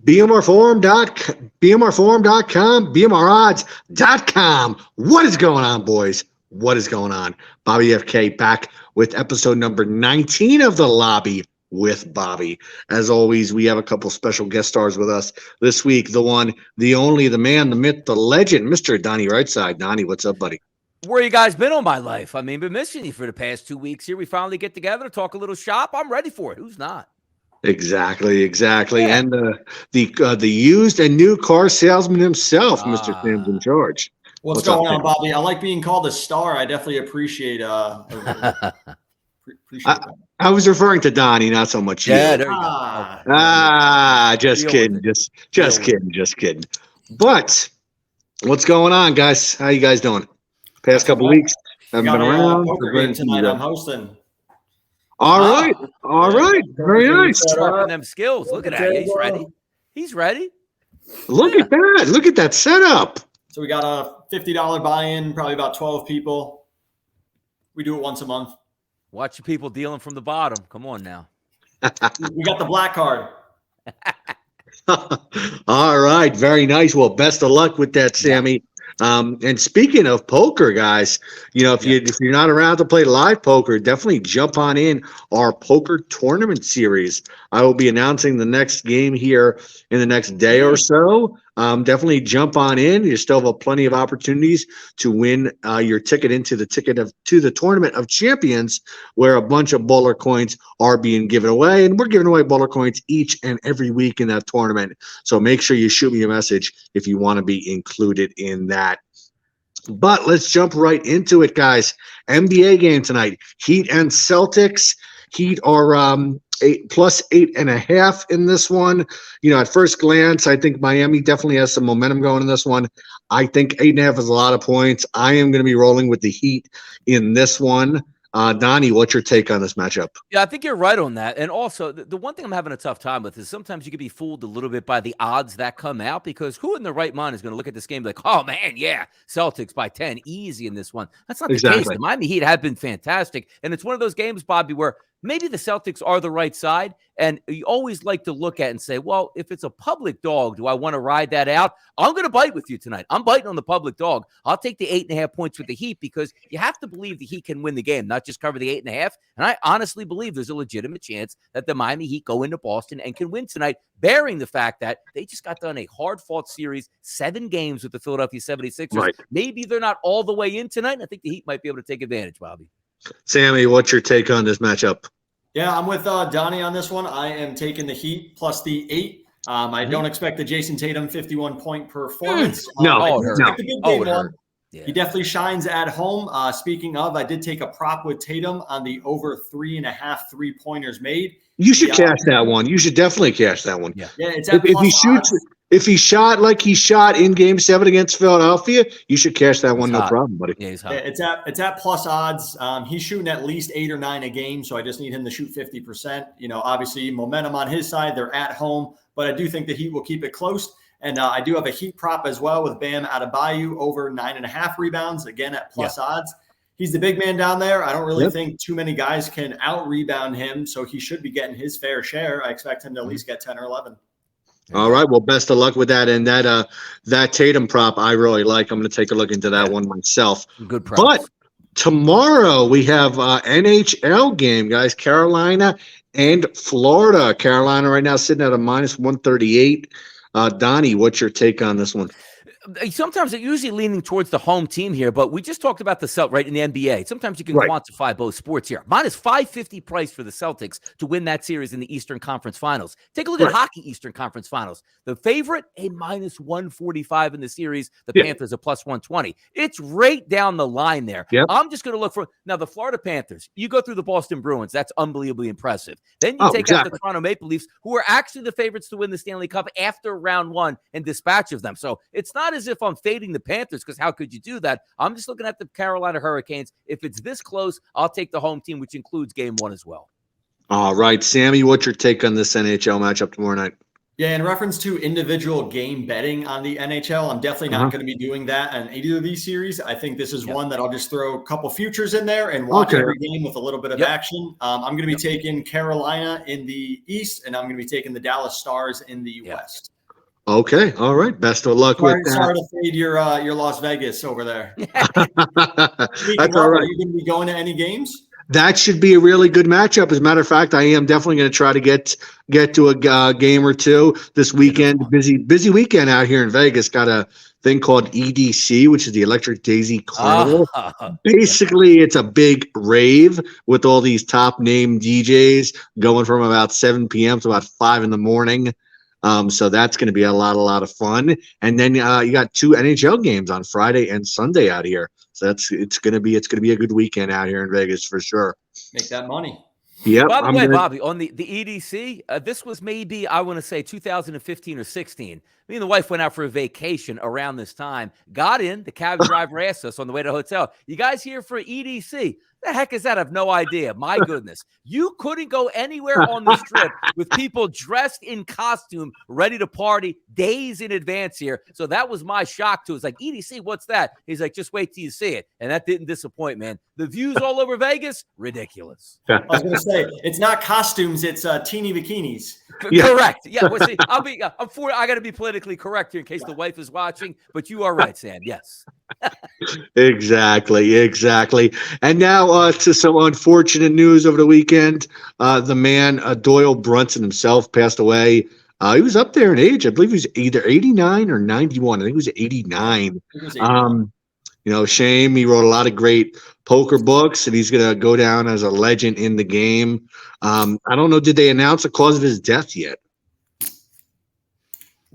BMRforum.com, BMRodds.com. What is going on, boys? What is going on? Bobby FK back with episode number 19 of The Lobby with Bobby. As always, we have a couple special guest stars with us this week. The one, the only, the man, the myth, the legend, Mr. Donnie Rightside. Donnie, what's up, buddy? Where you guys been all my life? I mean, been missing you for the past 2 weeks here. We finally get together to talk a little shop. I'm ready for it. Who's not? Exactly. Yeah. And the used and new car salesman himself, Mr. Sam's in charge. What's going on, Bobby? I like being called a star. I definitely appreciate that. I was referring to Donnie, not so much you. Yeah, there you go. Just kidding. Just kidding. But what's going on, guys? How you guys doing? Past couple weeks, haven't been around. Poker game tonight. I'm hosting. All right. Very nice. Sharpen them skills. Look at that. He's ready. Look at that. Look at that setup. So we got a $50 buy-in, probably about 12 people. We do it once a month. Watch your people dealing from the bottom. Come on now. We got the black card. All right. Very nice. Well, best of luck with that, Sammy. And speaking of poker, guys, if you're not around to play live poker, definitely jump on in our poker tournament series. I will be announcing the next game here in the next day or so. Definitely jump on in. You still have plenty of opportunities to win your ticket to the Tournament of Champions, where a bunch of bowler coins are being given away, and we're giving away bowler coins each and every week in that tournament. So make sure you shoot me a message if you want to be included in that. But let's jump right into it, guys. NBA game tonight. Heat and Celtics. Heat are +8.5 in this one. At first glance, I think Miami definitely has some momentum going in this one. I think 8.5 is a lot of points. I am going to be rolling with the Heat in this one. Donnie, what's your take on this matchup? Yeah, I think you're right on that. And also, the one thing I'm having a tough time with is sometimes you can be fooled a little bit by the odds that come out, because who in their right mind is going to look at this game and be like, oh, man, yeah, Celtics by 10, easy in this one. That's not the case. The Miami Heat have been fantastic. And it's one of those games, Bobby, where maybe the Celtics are the right side, and you always like to look at and say, well, if it's a public dog, do I want to ride that out? I'm going to bite with you tonight. I'm biting on the public dog. I'll take the 8.5 points with the Heat, because you have to believe the Heat can win the game, not just cover the 8.5. And I honestly believe there's a legitimate chance that the Miami Heat go into Boston and can win tonight, bearing the fact that they just got done a hard-fought series, 7 games with the Philadelphia 76ers. Right. Maybe they're not all the way in tonight, and I think the Heat might be able to take advantage, Bobby. Sammy, what's your take on this matchup? Yeah, I'm with Donnie on this one. I am taking the Heat plus the 8. I don't expect the Jason Tatum 51-point performance. He definitely shines at home. Speaking of, I did take a prop with Tatum on the over 3.5 3-pointers made. You should cash that one. You should definitely cash that one. Yeah, it's at plus odds. If he shot like he shot in Game 7 against Philadelphia, you should cash that one, no problem, buddy. Yeah, he's hot. It's at plus odds. He's shooting at least 8 or 9 a game, so I just need him to shoot 50%. Obviously momentum on his side. They're at home, but I do think the Heat will keep it close. And I do have a Heat prop as well with Bam Adebayo over 9.5 rebounds, again at plus odds. He's the big man down there. I don't really think too many guys can out-rebound him, so he should be getting his fair share. I expect him to at least get 10 or 11. All right. Well, best of luck with that. And that Tatum prop, I really like. I'm going to take a look into that one myself. Good prop. But tomorrow we have NHL game, guys. Carolina and Florida. Carolina right now sitting at a -138. Donnie, what's your take on this one? Sometimes they're usually leaning towards the home team here, but we just talked about the Celtics, right, in the NBA. Sometimes you can quantify both sports here. -550 price for the Celtics to win that series in the Eastern Conference Finals. Take a look at hockey Eastern Conference Finals. The favorite, a -145 in the series. The Panthers, a +120. It's right down the line there. I'm just going to look for – now, the Florida Panthers, you go through the Boston Bruins. That's unbelievably impressive. Then you take out the Toronto Maple Leafs, who are actually the favorites to win the Stanley Cup after round 1 and dispatch of them. So it's not as if I'm fading the Panthers, because how could you do that? I'm just looking at the Carolina Hurricanes. If it's this close, I'll take the home team, which includes game 1 as well. All right, Sammy, what's your take on this NHL matchup tomorrow night? Yeah, in reference to individual game betting on the NHL, I'm definitely not going to be doing that on either of these series. I think this is one that I'll just throw a couple futures in there and watch every game with a little bit of action. I'm going to be taking Carolina in the East, and I'm going to be taking the Dallas Stars in the West. Okay, all right. Best of luck with that. Sorry to fade your Las Vegas over there. That's all right. Are you going to be going to any games? That should be a really good matchup. As a matter of fact, I am definitely going to try to get to a game or two this weekend. Busy weekend out here in Vegas. Got a thing called EDC, which is the Electric Daisy Carnival. Basically, it's a big rave with all these top name DJs going from about 7 p.m. to about 5 in the morning. So that's going to be a lot of fun. And then you got 2 NHL games on Friday and Sunday out here. So it's going to be a good weekend out here in Vegas for sure. Make that money. Yeah. By the way, Bobby, on the EDC, this was maybe, I want to say 2015 or 16. Me and the wife went out for a vacation around this time, got in, the cab driver asked us on the way to the hotel, "You guys here for EDC?" The heck is that? I have no idea. My goodness. You couldn't go anywhere on the strip with people dressed in costume, ready to party days in advance here. So that was my shock too. It's like, EDC, what's that? He's like, just wait till you see it. And that didn't disappoint, man. The views all over Vegas, ridiculous. I was going to say, it's not costumes, it's teeny bikinis. Correct. Yeah. Well, see, I got to be politically correct here in case the wife is watching, but you are right, Sam. Yes. Exactly. And now to some unfortunate news over the weekend. The man Doyle Brunson himself passed away. He was up there in age. I believe he was either 89 or 91. I think he was 89. Shame. He wrote a lot of great poker books, and he's going to go down as a legend in the game. I don't know. Did they announce the cause of his death yet?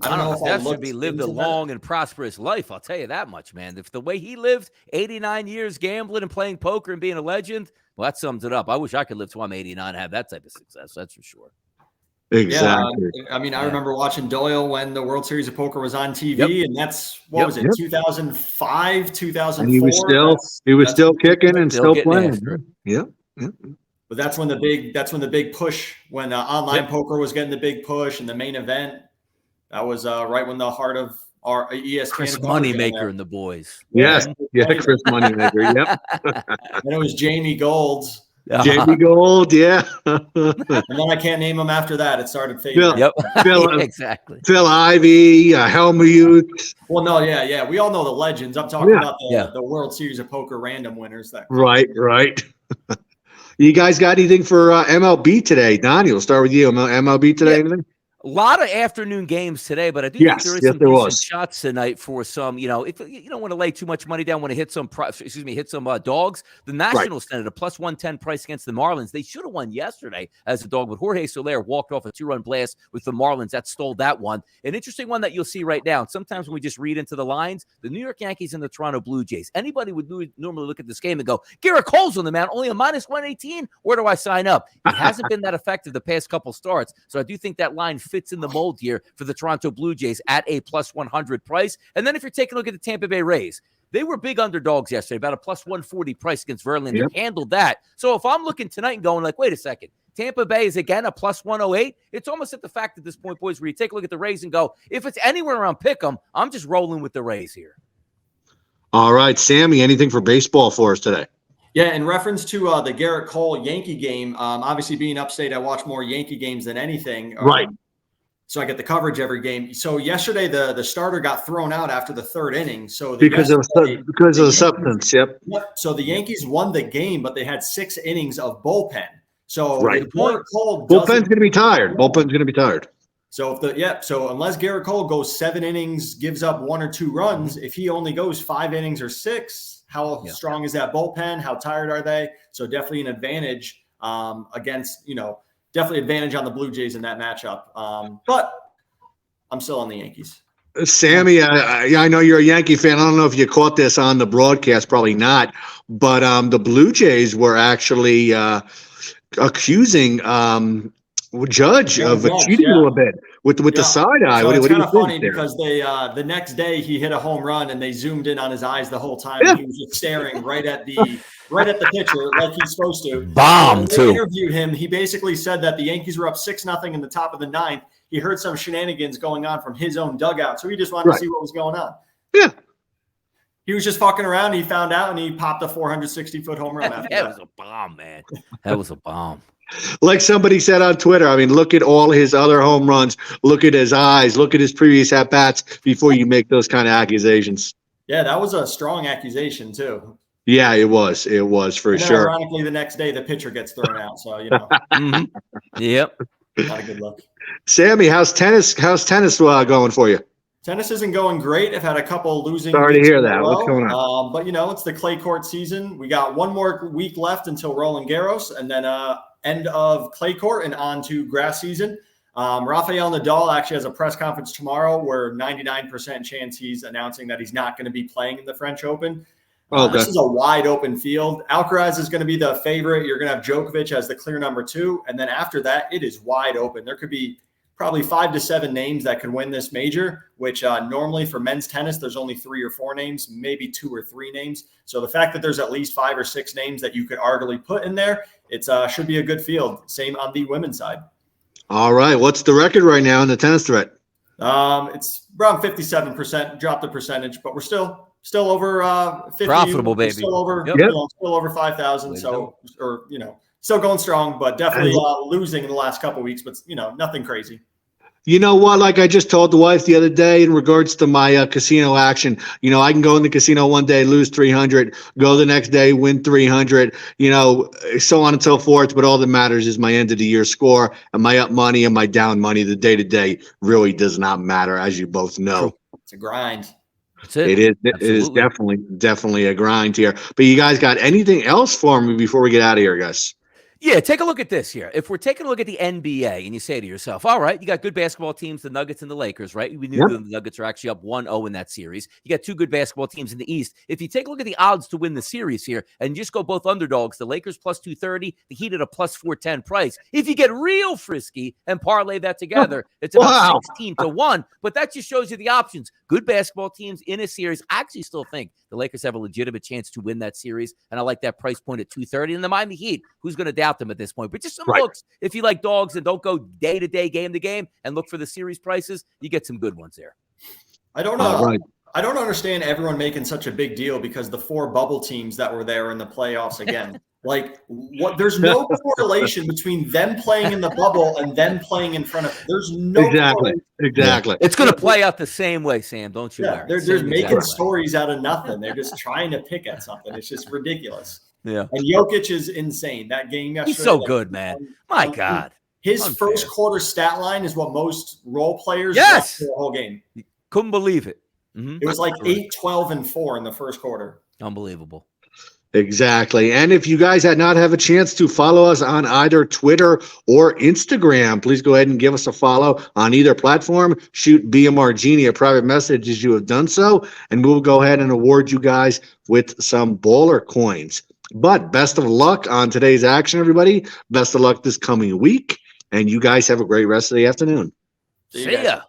I don't know if that should be lived a long and prosperous life. I'll tell you that much, man. If the way he lived 89 years gambling and playing poker and being a legend, well, that sums it up. I wish I could live till I'm 89 and have that type of success. That's for sure. Exactly. Yeah, I remember watching Doyle when the World Series of Poker was on TV, and that's was it, 2005, 2004. And he was still kicking and still playing. Yeah. But that's when the big push, when online poker was getting the big push, and the main event. That was right when the heart of our ESPN Chris Moneymaker and the boys. Yes, Chris Moneymaker. Yep. And it was Jamie Gold. Jamie Gold, yeah. And then I can't name them after that. It started fading. Exactly. Phil Ivey, Helmuth. Well, no, yeah. We all know the legends. I'm talking about the World Series of Poker random winners. Right. You guys got anything for MLB today? Donnie, we'll start with you. MLB today, anything? A lot of afternoon games today, but I do think there is some decent shots tonight for some, if you don't want to lay too much money down, want to hit some dogs. The Nationals stand at a plus 110 price against the Marlins. They should have won yesterday as a dog, but Jorge Soler walked off a 2-run blast with the Marlins. That stole that one. An interesting one that you'll see right now. And sometimes when we just read into the lines, the New York Yankees and the Toronto Blue Jays. Anybody would normally look at this game and go, Garrett Cole's on the mound, only a minus 118. Where do I sign up? It hasn't been that effective the past couple starts. So I do think that line fits in the mold here for the Toronto Blue Jays at a plus 100 price. And then if you're taking a look at the Tampa Bay Rays, they were big underdogs yesterday, about a plus 140 price against Verlander. They handled that. So if I'm looking tonight and going like, wait a second, Tampa Bay is again a plus 108. It's almost at the fact at this point, boys, where you take a look at the Rays and go, if it's anywhere around pick 'em, I'm just rolling with the Rays here. All right, Sammy, anything for baseball for us today? Yeah, in reference to the Garrett Cole Yankee game, obviously being upstate, I watch more Yankee games than anything. Right. So I get the coverage every game. So yesterday, the starter got thrown out after the third inning. So because of the substance, Yep. So the Yankees won the game, but they had 6 innings of bullpen. So Garrett Cole bullpen's going to be tired. Bullpen's going to be tired. So so unless Garrett Cole goes 7 innings, gives up 1 or 2 runs, if he only goes 5 innings or 6, how strong is that bullpen? How tired are they? So definitely an advantage against definitely advantage on the Blue Jays in that matchup. But I'm still on the Yankees. Sammy, I know you're a Yankee fan. I don't know if you caught this on the broadcast, probably not. But the Blue Jays were actually accusing Judge of cheating a little bit with the side eye. So what it's do you kind of think funny there? because they the next day he hit a home run and they zoomed in on his eyes the whole time. And he was just staring right at the pitcher like he's supposed to. Bomb too. They interviewed him. He basically said that the Yankees were up 6-0 in the top of the 9th. he heard some shenanigans going on from his own dugout. So he just wanted to see what was going on. Yeah. He was just fucking around. He found out, and he popped a 460-foot home run after that was a bomb, man. That was a bomb. Like somebody said on Twitter, I mean, look at all his other home runs. Look at his eyes. Look at his previous at-bats before you make those kind of accusations. Yeah, that was a strong accusation, too. Yeah, it was. It was for sure. Ironically, the next day, the pitcher gets thrown out. So, you know. Yep. Not a good look. Sammy, how's tennis going for you? Tennis isn't going great. I've had a couple losing. Sorry to hear that. What's going on? But, you know, it's the clay court season. We got one more week left until Roland Garros, and then end of clay court and on to grass season. Rafael Nadal actually has a press conference tomorrow where 99% chance he's announcing that he's not going to be playing in the French Open. This is a wide open field. Alcaraz is going to be the favorite. You're going to have Djokovic as the clear number 2. And then after that, it is wide open. There could be probably 5 to 7 names that could win this major, which normally for men's tennis, there's only 3 or 4 names, maybe 2 or 3 names. So the fact that there's at least 5 or 6 names that you could arguably put in there, it should be a good field. Same on the women's side. All right. What's the record right now in the tennis threat? It's around 57%, dropped the percentage, but we're still over 50. Profitable, baby. Still over, Yep. Still over 5,000. So, or, you know, still going strong, but definitely losing in the last couple of weeks, but, you know, nothing crazy. You know what? Like I just told the wife the other day in regards to my casino action, you know, I can go in the casino one day, lose 300, go the next day, win 300, you know, so on and so forth. But all that matters is my end of the year score. Am I up money? Am I down money? The day to day really does not matter, as you both know. It's a grind. That's it. It is definitely a grind here. But you guys got anything else for me before we get out of here, guys? Yeah, take a look at this here. If we're taking a look at the NBA and you say to yourself, all right, you got good basketball teams, the Nuggets and the Lakers, right? We knew the Nuggets are actually up 1-0 in that series. You got 2 good basketball teams in the East. If you take a look at the odds to win the series here and just go both underdogs, the Lakers plus 230, the Heat at a plus 410 price. If you get real frisky and parlay that together, it's about 16-1. But that just shows you the options. Good basketball teams in a series. I actually still think the Lakers have a legitimate chance to win that series, and I like that price point at 230. And the Miami Heat, who's going to doubt them at this point? But just some looks. If you like dogs and don't go day to day, game to game, and look for the series prices, you get some good ones there. I don't know. I don't understand everyone making such a big deal because the 4 bubble teams that were there in the playoffs again. Like, what? There's no correlation between them playing in the bubble and them playing in front of. There's no exactly. It's going to play out the same way, Sam. Don't you worry. They're making stories out of nothing. They're just trying to pick at something. It's just ridiculous. Yeah. And Jokic is insane. That game yesterday. He's so good, man. My God. His first quarter stat line is what most role players for the whole game. Couldn't believe it. It was like 8, 12, and 4 in the first quarter. Unbelievable. Exactly. And if you guys had not have a chance to follow us on either Twitter or Instagram, please go ahead and give us a follow on either platform. Shoot BMR Genie a private message as you have done so, and we'll go ahead and award you guys with some baller coins. But best of luck on today's action, everybody. Best of luck this coming week, and you guys have a great rest of the afternoon. See ya.